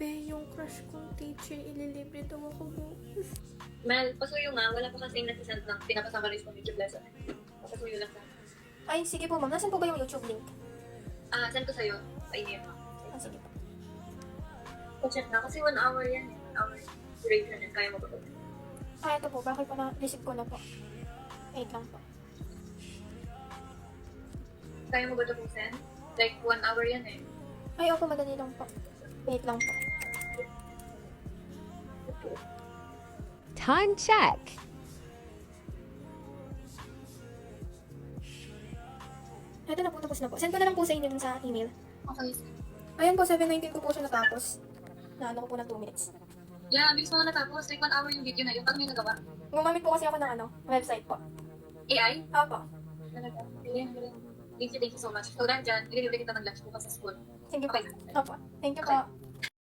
Be, yung crush kong teacher, ililibre daw ako bukas. Mel, pasuyo nga. Wala pa kasing nasisend ng pinapasummarize kong YouTube lesson. Pasuyo lang sa. Ay, sige po ma'am. Nasaan po ba yung YouTube link? Send ko sa'yo. Pa-email mo. Sige po. Check na. Kasi 1 hour yan. 1 hour duration yan. Kaya mo ba ito? Ito po. Bakit po na-receive ko na po? Wait lang po. Kaya mo ba ito kung send? Like, 1 hour yan eh. Ay, opo. Madali lang po. Wait lang po. Time check. Ito na po. Tapos na po. Send ko na lang po sa inyo dun sa email. Okay. Ayun po. 7:19 ko po siya natapos. Na ano ko po ng 2 minutes. Yeah, bilis mo nga natapos. Like, 1 hour yung video na yun. Paano yung nagawa? Gumamit po kasi ako ng website po. AI? Opo. Talaga. Galing, galing. Thank you so much. So, dahil dyan, ililibre kita ng lunch bukas sa school. Sige po. Okay. Opo. Thank you Okay. po.